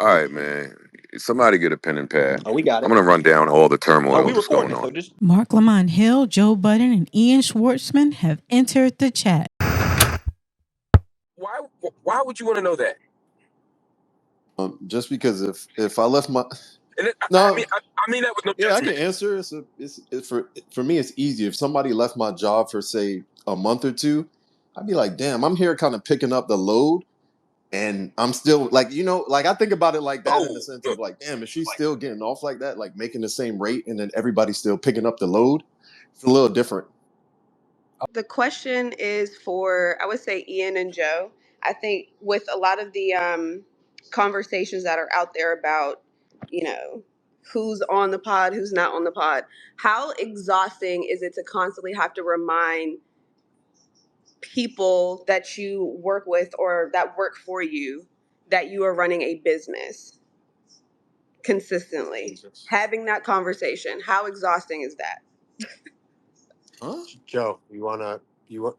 All right, man. Somebody get a pen and pad. Oh, we got it. I'm gonna run down all the turmoil we that's going recording, on. so just Marc, Lamont Hill, Joe Budden, and Ian Schwartzman have entered the chat. Why would you want to know that? Just because if I left my I mean that with no yeah, I judgment. can answer. It's for me. It's easy. If somebody left my job for say a month or two, I'd be like, damn, I'm here kind of picking up the load, and I'm still like, like I think about it like that in the sense of like, damn, if she's still getting off like that, like making the same rate, and then everybody's still picking up the load, it's a little different. The question is for, I would say, Ian and Joe. I think with a lot of the conversations that are out there about, who's on the pod, who's not on the pod, how exhausting is it to constantly have to remind people that you work with or that work for you that you are running a business consistently? Having that conversation, how exhausting is that? Huh? Joe,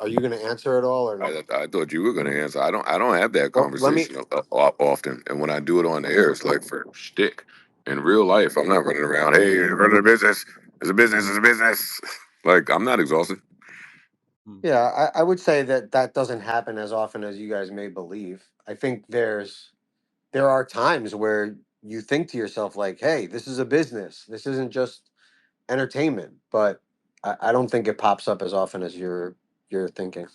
are you gonna answer it all or not? I thought you were gonna answer. I don't have that Well, let me- conversation often, and when I do it on the air, it's like for shtick. In real life, I'm not running around. Hey, running a business. It's a business. It's a business. Like I'm not exhausted. Yeah, I would say that doesn't happen as often as you guys may believe. I think there are times where you think to yourself like, hey, this is a business. This isn't just entertainment. But I don't think it pops up as often as you're thinking.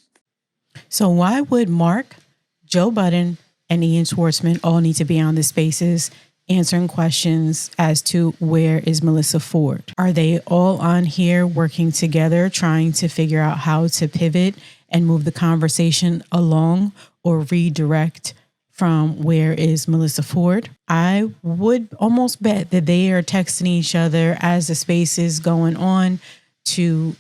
So why would Marc, Joe Budden, and Ian Schwartzman all need to be on the spaces answering questions as to where is Melyssa Ford? Are they all on here working together, trying to figure out how to pivot and move the conversation along or redirect from where is Melyssa Ford? I would almost bet that they are texting each other as the space is going on to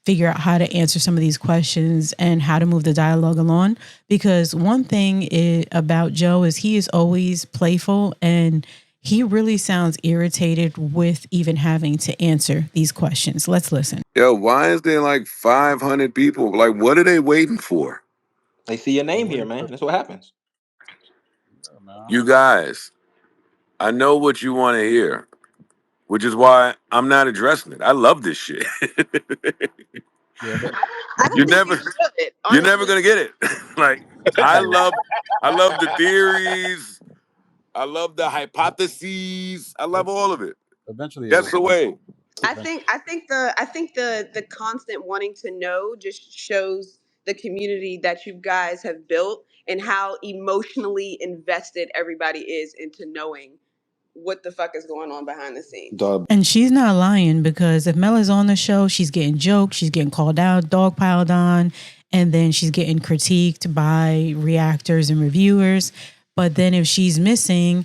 figure out how to answer some of these questions and how to move the dialogue along. Because one thing about Joe is he is always playful and he really sounds irritated with even having to answer these questions. Let's listen. Yo, why is there like 500 people? Like, what are they waiting for? they see your name here, man. That's what happens. You guys, I know what you want to hear, which is why I'm not addressing it. I love this shit. You're never gonna get it. Like I love the theories. I love the hypotheses. I love all of it. Eventually, That's the way. I think the constant wanting to know just shows the community that you guys have built and how emotionally invested everybody is into knowing what the fuck is going on behind the scenes. And she's not lying, because if Mella's on the show, she's getting joked, she's getting called out, dogpiled on, and then she's getting critiqued by reactors and reviewers. But then if she's missing,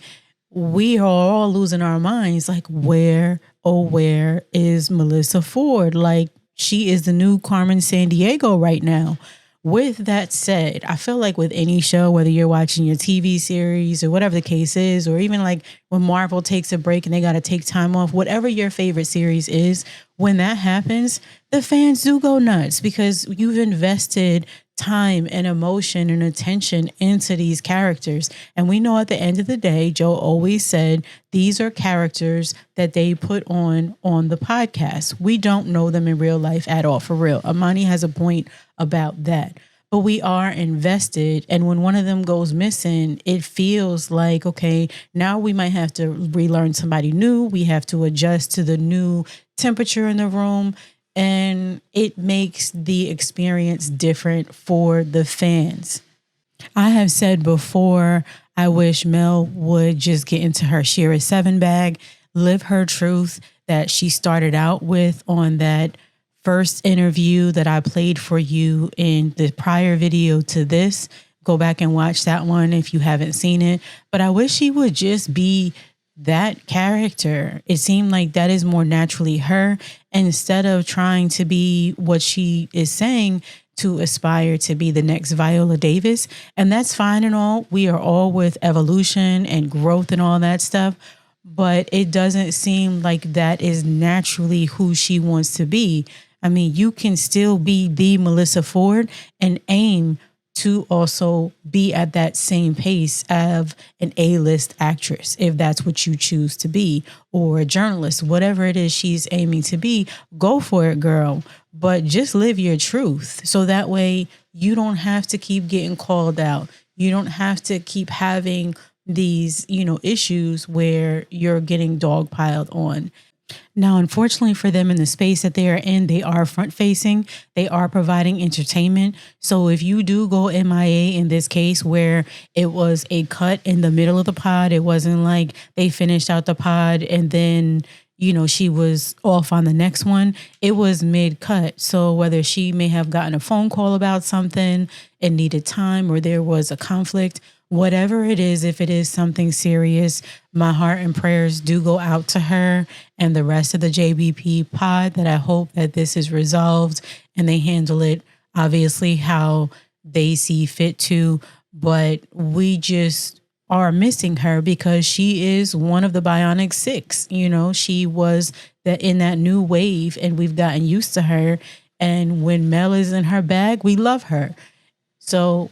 we are all losing our minds. Like, where is Melyssa Ford? Like, she is the new Carmen Sandiego right now. With that said, I feel like with any show, whether you're watching your TV series or whatever the case is, or even like when Marvel takes a break and they got to take time off, whatever your favorite series is, when that happens, the fans do go nuts because you've invested time and emotion and attention into these characters. And we know at the end of the day, Joe always said, these are characters that they put on the podcast. We don't know them in real life at all, for real. Amani has a point about that. But we are invested. And when one of them goes missing, it feels like, okay, now we might have to relearn somebody new. We have to adjust to the new temperature in the room. And it makes the experience different for the fans. I have said before, I wish Mel would just get into her Shira 7 bag, live her truth that she started out with on that first interview that I played for you in the prior video to this. Go back and watch that one if you haven't seen it. But I wish she would just be that character. It seemed like that is more naturally her, instead of trying to be what she is saying, to aspire to be the next Viola Davis. And that's fine and all. We are all with evolution and growth and all that stuff. But it doesn't seem like that is naturally who she wants to be. I mean, you can still be the Melyssa Ford and aim to also be at that same pace of an A-list actress, if that's what you choose to be, or a journalist, whatever it is she's aiming to be, go for it, girl. But just live your truth. So that way you don't have to keep getting called out. You don't have to keep having these, issues where you're getting dogpiled on. Now, unfortunately for them in the space that they are in, they are front facing, they are providing entertainment. So if you do go MIA in this case where it was a cut in the middle of the pod, it wasn't like they finished out the pod and then, she was off on the next one. It was mid cut. So whether she may have gotten a phone call about something and needed time, or there was a conflict, whatever it is, if it is something serious, my heart and prayers do go out to her and the rest of the JBP pod, that I hope that this is resolved and they handle it obviously how they see fit to. But we just are missing her because she is one of the Bionic Six. She was in that new wave and we've gotten used to her. And when Mel is in her bag, we love her. So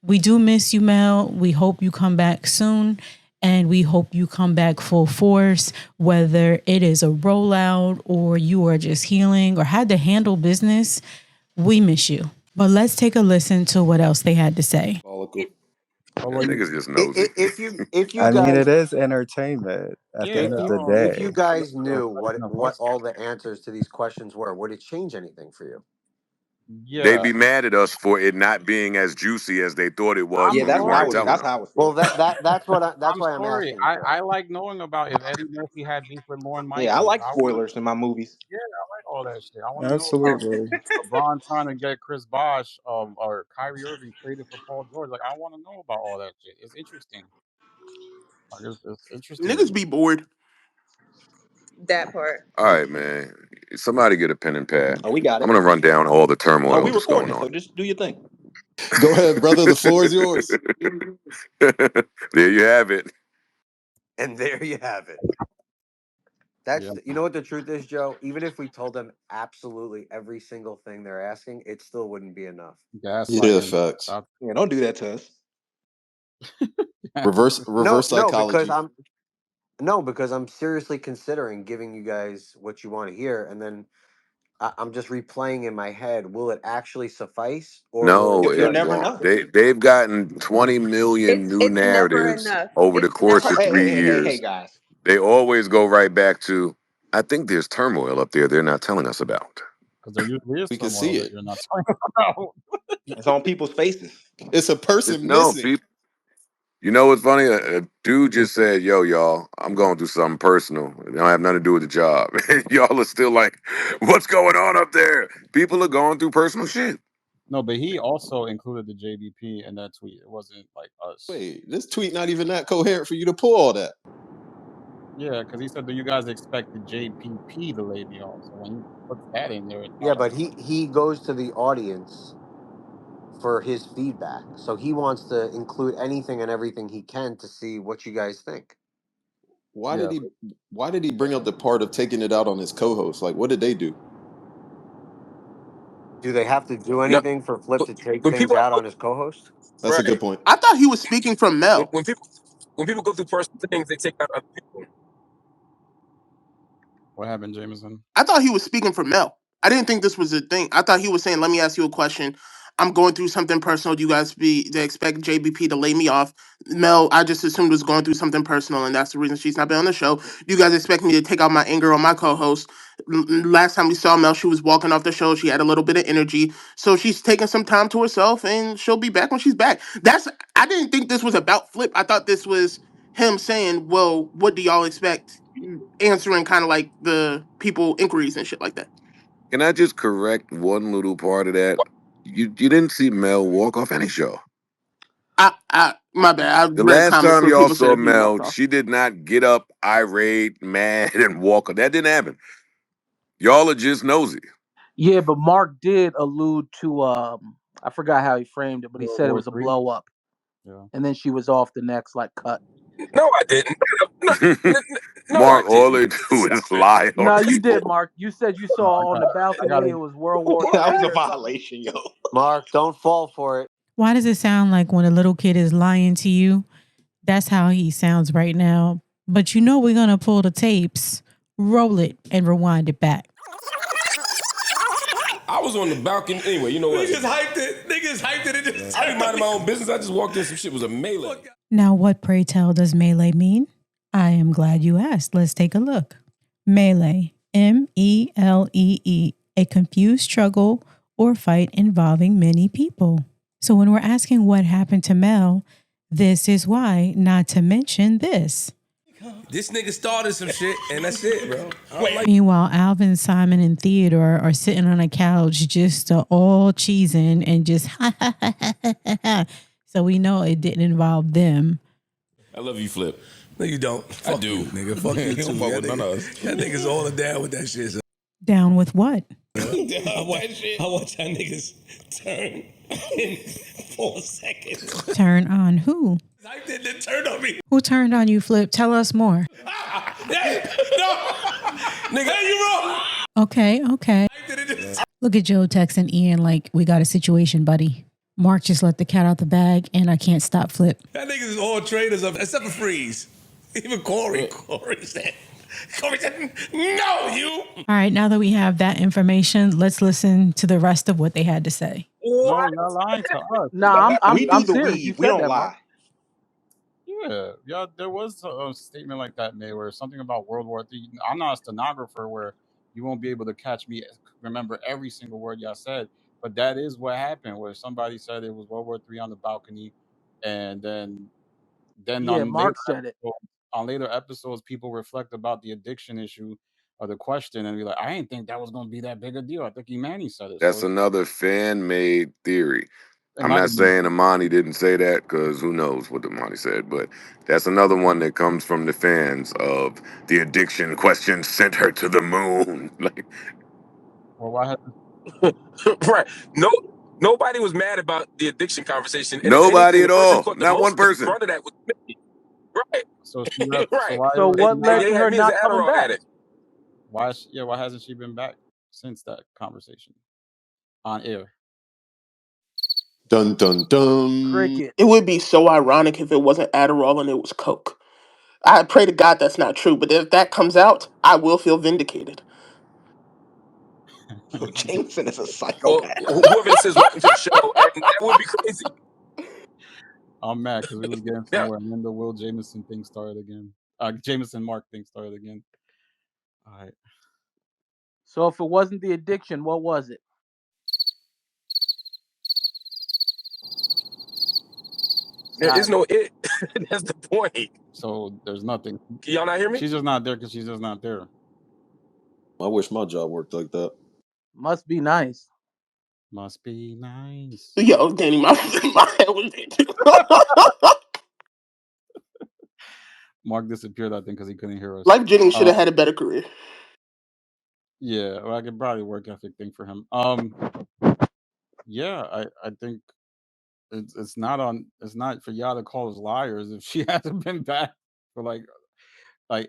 we do miss you, Mel. We hope you come back soon. And we hope you come back full force, whether it is a rollout or you are just healing or had to handle business. We miss you. But let's take a listen to what else they had to say. Niggas just nosy. If you I mean, guys it is entertainment at the end of the if you day. guys knew what all the answers to these questions were, would it change anything for you? They'd be mad at us for it not being as juicy as they thought it was Yeah, when we that's how I weren't was. telling That's them. how I was Well, feeling. that's why I'm asking for. I like knowing about if Eddie Murphy had beef with Lauren Michaels. Yeah, I like spoilers in my movies. Yeah, I like all that shit. I want to know about Absolutely. LeBron trying to get Chris Bosh or Kyrie Irving traded for Paul George. Like, I want to know about all that shit. It's interesting. Like, it's interesting. Niggas be bored. That part. All right, man. Somebody get a pen and pad. Oh, we got I'm it. gonna run down all the Oh, turmoil we that's recording going it, so on. just do your thing. Go ahead, brother. The floor is yours. There you have it. And there you have it. You know what the truth is, Joe? Even if we told them absolutely every single thing they're asking, it still wouldn't be enough. Yeah, facts. Yeah, don't do that to us. Reverse psychology. Because I'm seriously considering giving you guys what you want to hear, and then I'm just replaying in my head. Will it actually suffice, or will it No, You'll it just? never won't. know. They've gotten 20 million new It's never narratives enough. over the It's course never of Hey, enough. 3 hey, hey, hey, hey, years. guys. They always go right back to, I think there's turmoil up there they're not telling us about. Because there usually is We can turmoil see that it. you're not talking about. It's on people's faces. It's a person No, missing. people. You know what's funny? A dude just said, "Yo, y'all, I'm going through something personal. It don't have nothing to do with the job." Y'all are still like, "What's going on up there?" People are going through personal shit. No, but he also included the JBP in that tweet. It wasn't like us. Wait, this tweet not even that coherent for you to pull all that. Yeah, because he said, "Do you guys expect the JPP to lay me off?" So when you put that in there, it's Yeah, not but he goes to the audience for his feedback, so he wants to include anything and everything he can to see what you guys think. Why did he bring up the part of taking it out on his co-host? Like, what did they do? Do they have to do No, anything for Flip to take when things people out on his co-host? That's a good point. I thought he was speaking from Mel. When people go through personal things, they take out other people. what happened, Jameson. I thought he was speaking for Mel. I didn't think this was a thing. I thought he was saying, "Let me ask you a question. I'm going through something personal. Do you guys they expect JBP to lay me off?" Mel, I just assumed was going through something personal, and that's the reason she's not been on the show. Do you guys expect me to take out my anger on my co-host? Last time we saw Mel, she was walking off the show. She had a little bit of energy, so she's taking some time to herself, and she'll be back when she's back. I didn't think this was about Flip. I thought this was him saying, "Well, what do y'all expect?" Answering kind of like the people inquiries and shit like that. Can I just correct one little part of that? You didn't see Mel walk off any show. My bad. I The read last comments time where y'all people said saw if he walked Mel, off. she did not get up irate, mad, and walk off. That didn't happen. Y'all are just nosy. Yeah, but Marc did allude to I forgot how he framed it, but he World said it War was a III? blow up. Yeah. And then she was off the next cut. No, I didn't. No, I Mark, all they didn't. do is lie on No, you did, people. Marc. You said you saw on the balcony it was World War That III was a or something. violation, yo. Mark, don't fall for it. Why does it sound like when a little kid is lying to you? That's how he sounds right now. But you know we're going to pull the tapes, roll it, and rewind it back. I was on the balcony anyway. You know what? Niggas hyped it. I didn't mind my own business. I just walked in. Some shit was a melee. Now, what, pray tell, does melee mean? I am glad you asked. Let's take a look. Melee, Melee, a confused struggle or fight involving many people. So when we're asking what happened to Mel, this is why, not to mention this. This nigga started some shit, and that's it, bro. Meanwhile, Alvin, Simon, and Theodore are sitting on a couch just all cheesing and just so we know it didn't involve them. I love you, Flip. No, you don't. I do. Nigga, fuck you too. Fuck with none of us. That nigga's all down with that shit. So. Down with what? I watch y'all niggas turn in 4 seconds. Turn on who? I didn't turn on me. Who turned on you, Flip? Tell us more. Hey, no. Nigga, you wrong. Okay. Look at Joe texting Ian like, we got a situation, buddy. Marc just let the cat out the bag, and I can't stop Flip. That niggas is all traders up, except for Freeze. Even Corey said, no, you. All right, now that we have that information, let's listen to the rest of what they had to say. No, y'all lying to us. Nah, We do I'm the serious. weed. You We said don't that, lie. Marc. Yeah, there was a statement like that made where something about World War III. I'm not a stenographer where you won't be able to catch me, remember every single word y'all said, but that is what happened where somebody said it was World War III on the balcony, and then Yeah, Marc said it. on later episodes, people reflect about the addiction issue or the question and be like, I didn't think that was going to be that big a deal. I think Imani said it. That's another fan-made theory. I'm might not have saying been. Imani didn't say that because who knows what Imani said, but that's another one that comes from the fans of the addiction question sent her to the moon. Like, Well, why has Right. Nobody was mad about the addiction conversation. If nobody anything, at the person all. caught the Not one most of the person. brunt of that was me. Right. so she left, Right. so why So was what she led not, They to had her me as an not coming Adderall back? addict. why hasn't she been back since that conversation on air? Dun dun dun. Cricket. It would be so ironic if it wasn't Adderall and it was Coke. I pray to God that's not true, but if that comes out, I will feel vindicated. Jameson is a Or psychopath. whoever this is, welcome to the show, and that would be crazy. I'm mad because we was getting Yeah. somewhere and then the Will Jameson thing started again. Jameson Marc thing started again. All right. So if it wasn't the addiction, what was it? There is no it. That's the point. So there's nothing. Can y'all not hear me? She's just not there because she's just not there. I wish my job worked like that. Must be nice. Must be nice. Yo, Danny, my head was Marc disappeared, I think, because he couldn't hear us. Life Jennings should have had a better career. Yeah, well, I could probably work ethic thing for him. Yeah, I think it's not for y'all to call us liars if she hasn't been back for like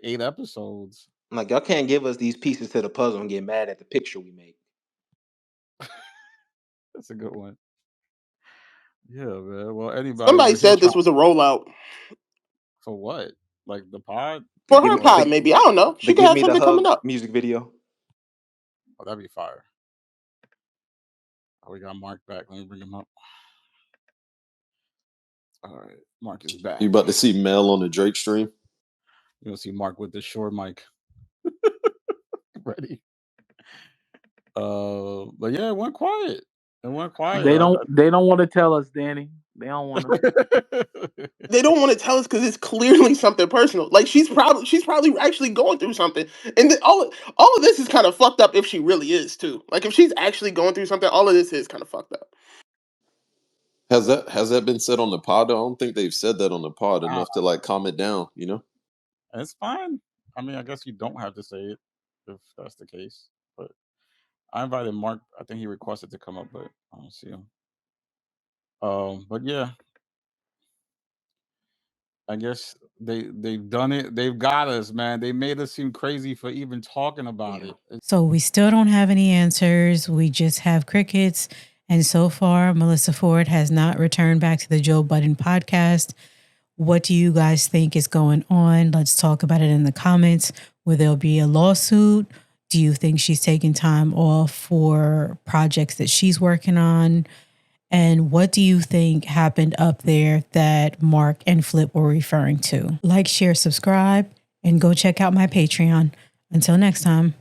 8 episodes. Like, y'all can't give us these pieces to the puzzle and get mad at the picture we make. That's a good one. Yeah, man. Well, anybody. Somebody said this was a rollout. For what? Like the pod? For her pod, maybe. I don't know. She could have something coming up. Music video. Oh, that'd be fire. Oh, we got Marc back. Let me bring him up. All right, Marc is back. You about to see Mel on the Drake stream? You'll see Marc with the Shure mic. Ready. But yeah, it went quiet. They don't want to tell us, Danny. They don't want to. They don't want to tell us because it's clearly something personal. Like she's probably actually going through something, and all of this is kind of fucked up if she really is too. Like if she's actually going through something, all of this is kind of fucked up. Has that been said on the pod? I don't think they've said that on the pod enough to like calm it down. You know, it's fine. I mean, I guess you don't have to say it if that's the case. But I invited Marc. I think he requested to come up, but I don't see him. But yeah, I guess they've done it. They've got us, man. They made us seem crazy for even talking about it. So we still don't have any answers. We just have crickets. And so far, Melyssa Ford has not returned back to the Joe Budden Podcast. What do you guys think is going on? Let's talk about it in the comments. Will there be a lawsuit? Do you think she's taking time off for projects that she's working on? And what do you think happened up there that Marc and Flip were referring to? Like, share, subscribe, and go check out my Patreon. Until next time.